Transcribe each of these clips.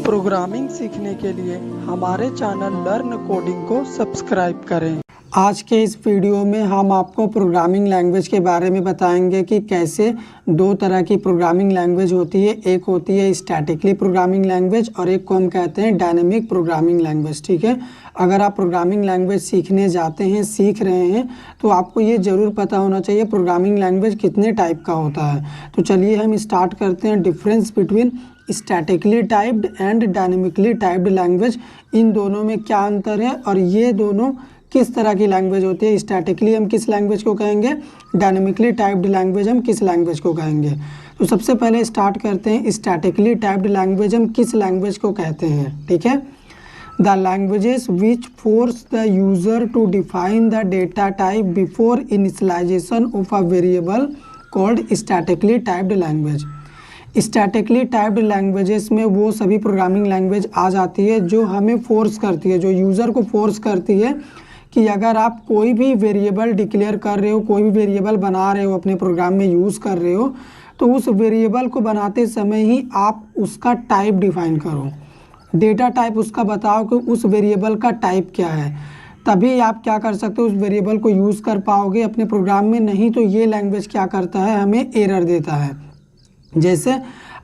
Programming सीखने के लिए हमारे चैनल लर्न कोडिंग को सब्सक्राइब करें। आज के इस वीडियो में हम आपको प्रोग्रामिंग लैंग्वेज के बारे में बताएंगे कि कैसे दो तरह की प्रोग्रामिंग लैंग्वेज होती है। एक होती है स्टैटिकली प्रोग्रामिंग लैंग्वेज और एक को हम कहते हैं डायनेमिक प्रोग्रामिंग लैंग्वेज। ठीक है, अगर आप प्रोग्रामिंग लैंग्वेज सीखने जाते हैं, सीख रहे हैं, तो आपको ये ज़रूर पता होना चाहिए प्रोग्रामिंग लैंग्वेज कितने टाइप का होता है। तो चलिए हम स्टार्ट करते हैं। Difference between statically typed and dynamically typed language, इन दोनों में क्या अंतर है और ये दोनों किस तरह की लैंग्वेज होती है। स्टैटिकली हम किस लैंग्वेज को कहेंगे, डायनेमिकली टाइप्ड लैंग्वेज हम किस लैंग्वेज को कहेंगे। तो सबसे पहले स्टार्ट करते हैं, स्टैटिकली टाइप्ड लैंग्वेज हम किस लैंग्वेज को कहते हैं। ठीक है, the languages which force the user to define the data type before initialization of a variable called statically typed language. Statically typed languages में वो सभी प्रोग्रामिंग लैंग्वेज आ जाती है जो हमें फोर्स करती है, जो यूज़र को फोर्स करती है कि अगर आप कोई भी वेरिएबल डिक्लेयर कर रहे हो, कोई भी वेरिएबल बना रहे हो, अपने प्रोग्राम में यूज़ कर रहे हो, तो उस वेरिएबल को बनाते समय ही आप उसका टाइप डिफाइन करो, डेटा टाइप उसका बताओ कि उस वेरिएबल का टाइप क्या है। तभी आप क्या कर सकते हो, उस वेरिएबल को यूज़ कर पाओगे अपने प्रोग्राम में। नहीं तो ये लैंग्वेज क्या करता है, हमें एरर देता है। जैसे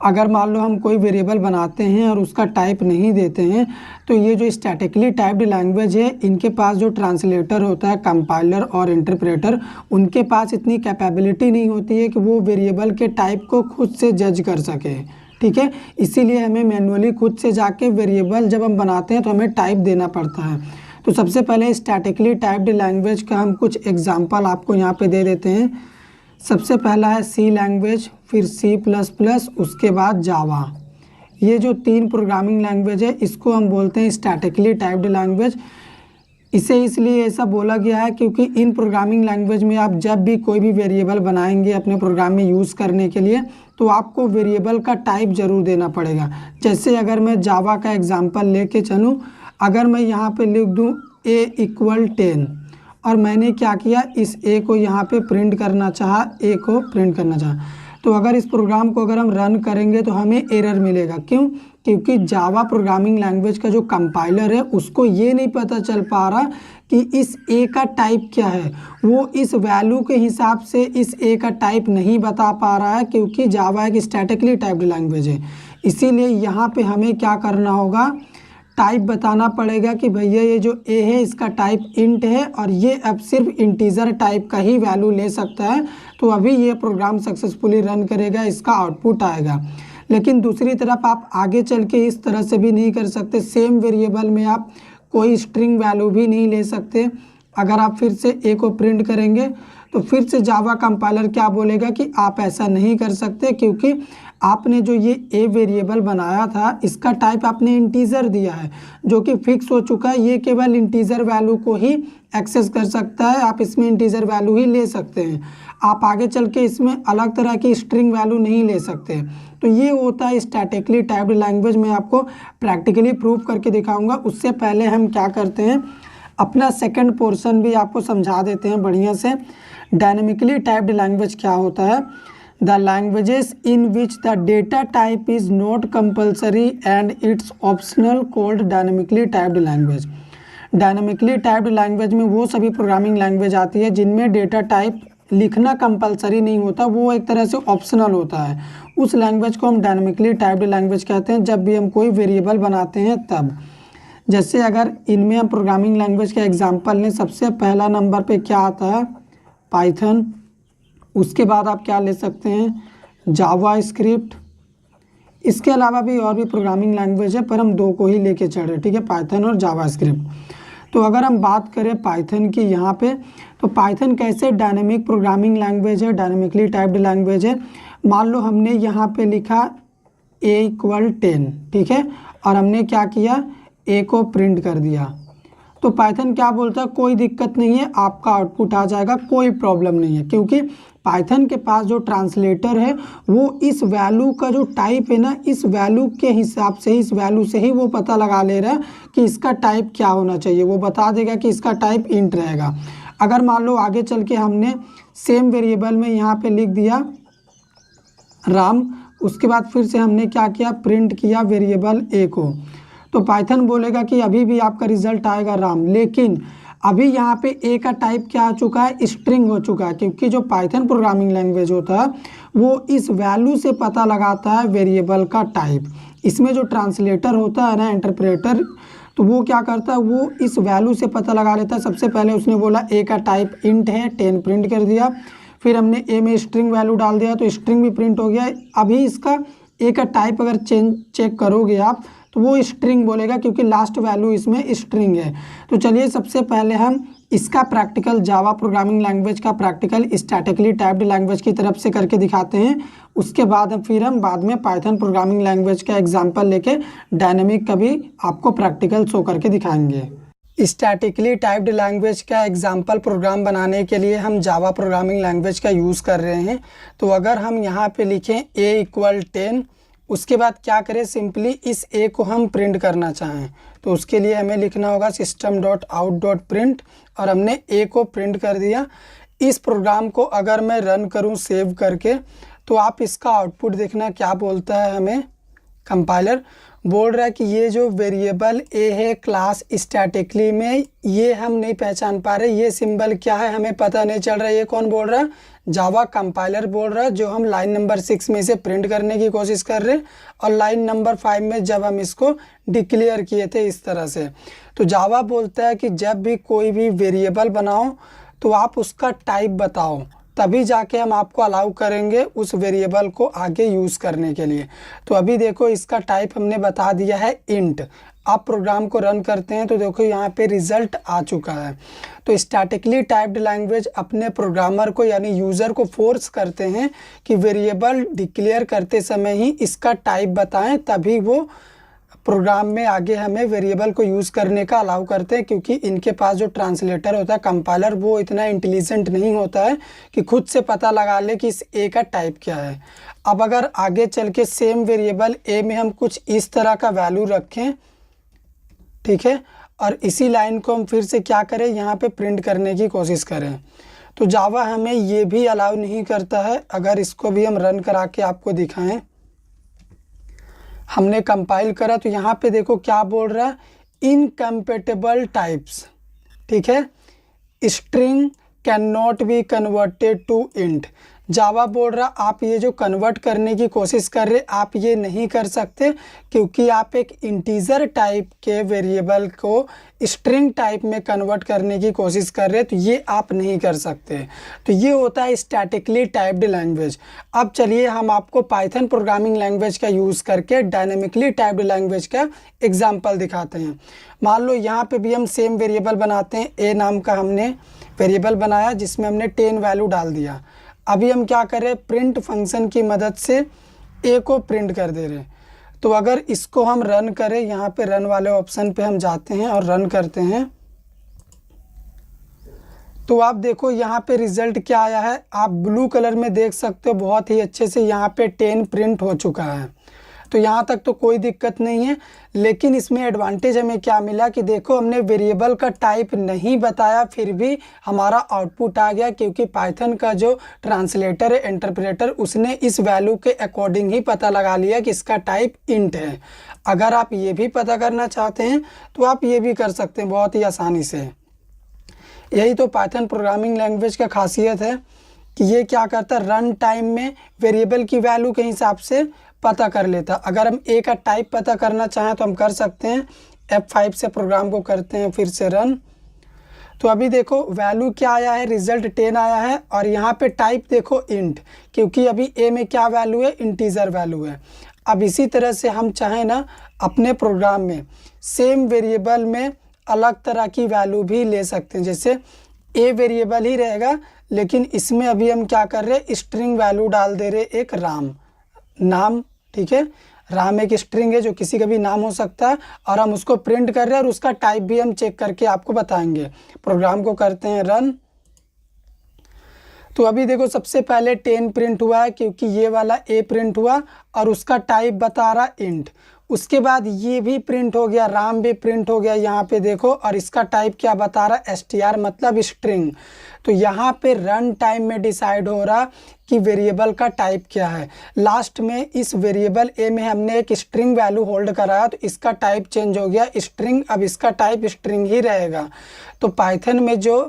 अगर मान लो हम कोई वेरिएबल बनाते हैं और उसका टाइप नहीं देते हैं, तो ये जो स्टैटिकली टाइप्ड लैंग्वेज है, इनके पास जो ट्रांसलेटर होता है, कंपाइलर और इंटरप्रेटर, उनके पास इतनी कैपेबिलिटी नहीं होती है कि वो वेरिएबल के टाइप को खुद से जज कर सके। ठीक है, इसीलिए हमें मैनुअली खुद से जाके वेरिएबल जब हम बनाते हैं तो हमें टाइप देना पड़ता है। तो सबसे पहले स्टैटिकली टाइप्ड लैंग्वेज का हम कुछ एग्जाम्पल आपको यहाँ पे दे देते हैं। सबसे पहला है सी लैंग्वेज, फिर C++, उसके बाद जावा। ये जो तीन प्रोग्रामिंग लैंग्वेज है, इसको हम बोलते हैं स्टैटिकली टाइप्ड लैंग्वेज। इसे इसलिए ऐसा बोला गया है क्योंकि इन प्रोग्रामिंग लैंग्वेज में आप जब भी कोई भी वेरिएबल बनाएंगे अपने प्रोग्राम में यूज़ करने के लिए, तो आपको वेरिएबल का टाइप ज़रूर देना पड़ेगा। जैसे अगर मैं जावा का एग्जाम्पल लेके चलूँ, अगर मैं यहाँ पे लिख दूँ A=10 और मैंने क्या किया, इस ए को यहाँ पे प्रिंट करना चाहा, ए को प्रिंट करना चाहा, तो अगर इस प्रोग्राम को अगर हम रन करेंगे तो हमें एरर मिलेगा। क्यों? क्योंकि जावा प्रोग्रामिंग लैंग्वेज का जो कंपाइलर है, उसको ये नहीं पता चल पा रहा कि इस ए का टाइप क्या है। वो इस वैल्यू के हिसाब से इस ए का टाइप नहीं बता पा रहा है, क्योंकि जावा एक स्टैटिकली टाइप्ड लैंग्वेज है। इसीलिए यहाँ पे हमें क्या करना होगा, टाइप बताना पड़ेगा कि भैया ये जो ए है इसका टाइप इंट है और ये अब सिर्फ इंटीजर टाइप का ही वैल्यू ले सकता है, तो अभी ये प्रोग्राम सक्सेसफुली रन करेगा, इसका आउटपुट आएगा। लेकिन दूसरी तरफ आप आगे चल के इस तरह से भी नहीं कर सकते, सेम वेरिएबल में आप कोई स्ट्रिंग वैल्यू भी नहीं ले सकते। अगर आप फिर से ए को प्रिंट करेंगे तो फिर से जावा कंपाइलर क्या बोलेगा कि आप ऐसा नहीं कर सकते, क्योंकि आपने जो ये ए वेरिएबल बनाया था, इसका टाइप आपने इंटीजर दिया है जो कि फिक्स हो चुका है। ये केवल इंटीजर वैल्यू को ही एक्सेस कर सकता है, आप इसमें इंटीजर वैल्यू ही ले सकते हैं। आप आगे चल के इसमें अलग तरह की स्ट्रिंग वैल्यू नहीं ले सकते। तो ये होता है स्टैटिकली टाइप्ड लैंग्वेज। मैं आपको प्रैक्टिकली प्रूव करके दिखाऊंगा। उससे पहले हम क्या करते हैं, अपना सेकंड पोर्शन भी आपको समझा देते हैं बढ़िया से। डायनेमिकली टाइप्ड लैंग्वेज क्या होता है, the languages in which the data type is not compulsory and it's optional called dynamically typed language. Dynamically typed language में वो सभी प्रोग्रामिंग लैंग्वेज आती है जिनमें डेटा टाइप लिखना कंपलसरी नहीं होता, वो एक तरह से ऑप्शनल होता है। उस लैंग्वेज को हम डायनेमिकली टाइप्ड लैंग्वेज कहते हैं जब भी हम कोई वेरिएबल बनाते हैं तब। जैसे अगर इनमें हम प्रोग्रामिंग लैंग्वेज का एग्जाम्पल लें, सबसे पहला नंबर पे क्या आता है, पाइथन। उसके बाद आप क्या ले सकते हैं, जावा स्क्रिप्ट। इसके अलावा भी और भी प्रोग्रामिंग लैंग्वेज है, पर हम दो को ही लेके चल रहे, ठीक है, पाइथन और जावा स्क्रिप्ट। तो अगर हम बात करें पाइथन की यहाँ पे, तो पाइथन कैसे डायनेमिक प्रोग्रामिंग लैंग्वेज है, डायनेमिकली टाइप्ड लैंग्वेज है। मान लो हमने यहाँ पे लिखा A=10, ठीक है, और हमने क्या किया, ए को प्रिंट कर दिया, तो पाइथन क्या बोलता है, कोई दिक्कत नहीं है, आपका आउटपुट आ जाएगा, कोई प्रॉब्लम नहीं है। क्योंकि पाइथन के पास जो ट्रांसलेटर है, वो इस वैल्यू का जो टाइप है ना, इस वैल्यू के हिसाब से, इस वैल्यू से ही वो पता लगा ले रहा है कि इसका टाइप क्या होना चाहिए। वो बता देगा कि इसका टाइप इंट रहेगा। अगर मान लो आगे चल के हमने सेम वेरिएबल में यहाँ पे लिख दिया राम, उसके बाद फिर से हमने क्या किया, प्रिंट किया वेरिएबल ए को। तो पाइथन बोलेगा कि अभी भी आपका रिजल्ट आएगा राम, लेकिन अभी यहाँ पे ए का टाइप क्या आ चुका है, स्ट्रिंग हो चुका है, क्योंकि जो पाइथन प्रोग्रामिंग लैंग्वेज होता है वो इस वैल्यू से पता लगाता है वेरिएबल का टाइप। इसमें जो ट्रांसलेटर होता है ना, इंटरप्रेटर, तो वो क्या करता है, वो इस वैल्यू से पता लगा लेता है। सबसे पहले उसने बोला ए का टाइप इंट है, 10 प्रिंट कर दिया। फिर हमने ए में स्ट्रिंग वैल्यू डाल दिया तो स्ट्रिंग भी प्रिंट हो गया। अभी इसका ए का टाइप अगर चेक करोगे आप तो वो स्ट्रिंग बोलेगा, क्योंकि लास्ट वैल्यू इसमें स्ट्रिंग है। तो चलिए सबसे पहले हम इसका प्रैक्टिकल जावा प्रोग्रामिंग लैंग्वेज का प्रैक्टिकल स्टैटिकली टाइप्ड लैंग्वेज की तरफ से करके दिखाते हैं। उसके बाद फिर हम बाद में पाइथन प्रोग्रामिंग लैंग्वेज का एग्जांपल लेके डायनामिक का भी आपको प्रैक्टिकल शो करके दिखाएंगे। स्टैटिकली टाइप्ड लैंग्वेज का एग्जांपल प्रोग्राम बनाने के लिए हम जावा प्रोग्रामिंग लैंग्वेज का यूज़ कर रहे हैं। तो अगर हम यहाँ पे लिखें a = 10, उसके बाद क्या करें, सिंपली इस a को हम प्रिंट करना चाहें तो उसके लिए हमें लिखना होगा system.out.print, और हमने a को प्रिंट कर दिया। इस प्रोग्राम को अगर मैं रन करूं सेव करके तो आप इसका आउटपुट देखना क्या बोलता है। हमें कंपाइलर बोल रहा है कि ये जो वेरिएबल ए है क्लास स्टैटिकली में, ये हम नहीं पहचान पा रहे, ये सिंबल क्या है हमें पता नहीं चल रहा है। ये कौन बोल रहा है, जावा कंपाइलर बोल रहा है, जो हम लाइन नंबर 6 में से प्रिंट करने की कोशिश कर रहे हैं, और लाइन नंबर 5 में जब हम इसको डिक्लेयर किए थे इस तरह से। तो जावा बोलता है कि जब भी कोई भी वेरिएबल बनाओ तो आप उसका टाइप बताओ, तभी जाके हम आपको अलाउ करेंगे उस वेरिएबल को आगे यूज़ करने के लिए। तो अभी देखो इसका टाइप हमने बता दिया है इंट। आप प्रोग्राम को रन करते हैं तो देखो यहाँ पे रिज़ल्ट आ चुका है। तो स्टैटिकली टाइप्ड लैंग्वेज अपने प्रोग्रामर को यानी यूज़र को फोर्स करते हैं कि वेरिएबल डिक्लेयर करते समय ही इसका टाइप बताएं, तभी वो प्रोग्राम में आगे हमें वेरिएबल को यूज़ करने का अलाउ करते हैं। क्योंकि इनके पास जो ट्रांसलेटर होता है कंपाइलर, वो इतना इंटेलिजेंट नहीं होता है कि खुद से पता लगा ले कि इस ए का टाइप क्या है। अब अगर आगे चल के सेम वेरिएबल ए में हम कुछ इस तरह का वैल्यू रखें, ठीक है, और इसी लाइन को हम फिर से क्या करें, यहाँ पे प्रिंट करने की कोशिश करें, तो जावा हमें ये भी अलाउ नहीं करता है। अगर इसको भी हम रन करा के आपको दिखाएं, हमने कंपाइल करा तो यहाँ पे देखो क्या बोल रहा है, इनकम्पेटेबल टाइप्स, ठीक है, string can not be converted to int. Java बोल रहा आप ये जो कन्वर्ट करने की कोशिश कर रहे आप ये नहीं कर सकते, क्योंकि आप एक इंटीजर टाइप के वेरिएबल को स्ट्रिंग टाइप में कन्वर्ट करने की कोशिश कर रहे हैं, तो ये आप नहीं कर सकते। तो ये होता है स्टैटिकली टाइप्ड लैंग्वेज। अब चलिए हम आपको पाइथन प्रोग्रामिंग लैंग्वेज का यूज़ करके डायनेमिकली टाइप्ड लैंग्वेज का एग्जाम्पल दिखाते हैं। मान लो यहाँ पे भी हम सेम वेरिएबल बनाते हैं, ए नाम का हमने वेरिएबल बनाया जिसमें हमने 10 वैल्यू डाल दिया। अभी हम क्या कर रहे हैं, प्रिंट फंक्शन की मदद से ए को प्रिंट कर दे रहे हैं। तो अगर इसको हम रन करें, यहाँ पे रन वाले ऑप्शन पे हम जाते हैं और रन करते हैं, तो आप देखो यहाँ पे रिज़ल्ट क्या आया है, आप ब्लू कलर में देख सकते हो बहुत ही अच्छे से यहाँ पे 10 प्रिंट हो चुका है। तो यहाँ तक तो कोई दिक्कत नहीं है, लेकिन इसमें एडवांटेज हमें क्या मिला कि देखो हमने वेरिएबल का टाइप नहीं बताया, फिर भी हमारा आउटपुट आ गया, क्योंकि पाइथन का जो ट्रांसलेटर है, इंटरप्रेटर, उसने इस वैल्यू के अकॉर्डिंग ही पता लगा लिया कि इसका टाइप इंट है। अगर आप ये भी पता करना चाहते हैं तो आप ये भी कर सकते हैं बहुत ही आसानी से। यही तो पाइथन प्रोग्रामिंग लैंग्वेज का खासियत है कि ये क्या करता है, रन टाइम में वेरिएबल की वैल्यू के हिसाब से पता कर लेता। अगर हम ए का टाइप पता करना चाहें तो हम कर सकते हैं, F5 से प्रोग्राम को करते हैं फिर से रन। तो अभी देखो वैल्यू क्या आया है, रिजल्ट 10 आया है, और यहाँ पे टाइप देखो इंट, क्योंकि अभी ए में क्या वैल्यू है, इंटीजर वैल्यू है। अब इसी तरह से हम चाहें ना अपने प्रोग्राम में सेम वेरिएबल में अलग तरह की वैल्यू भी ले सकते हैं। जैसे ए वेरिएबल ही रहेगा, लेकिन इसमें अभी हम क्या कर रहे हैं, स्ट्रिंग वैल्यू डाल दे रहे एक राम नाम, ठीक है, राम एक स्ट्रिंग है जो किसी का भी नाम हो सकता है, और हम उसको प्रिंट कर रहे हैं और उसका टाइप भी हम चेक करके आपको बताएंगे। प्रोग्राम को करते हैं रन। तो अभी देखो सबसे पहले 10 प्रिंट हुआ है, क्योंकि ये वाला ए प्रिंट हुआ और उसका टाइप बता रहा इंट। उसके बाद ये भी प्रिंट हो गया, राम भी प्रिंट हो गया यहाँ पे देखो। और इसका टाइप क्या बता रहा है, str मतलब स्ट्रिंग। तो यहाँ पे रन टाइम में डिसाइड हो रहा कि वेरिएबल का टाइप क्या है। लास्ट में इस वेरिएबल ए में हमने एक स्ट्रिंग वैल्यू होल्ड कराया तो इसका टाइप चेंज हो गया स्ट्रिंग, अब इसका टाइप स्ट्रिंग ही रहेगा। तो पाइथन में जो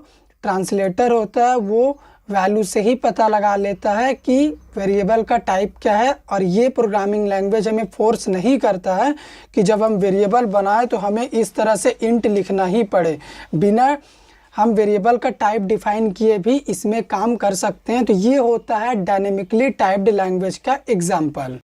ट्रांसलेटर होता है वो वैल्यू से ही पता लगा लेता है कि वेरिएबल का टाइप क्या है। और ये प्रोग्रामिंग लैंग्वेज हमें फोर्स नहीं करता है कि जब हम वेरिएबल बनाए तो हमें इस तरह से इंट लिखना ही पड़े। बिना हम वेरिएबल का टाइप डिफाइन किए भी इसमें काम कर सकते हैं। तो ये होता है डायनेमिकली टाइप्ड लैंग्वेज का एग्जाम्पल।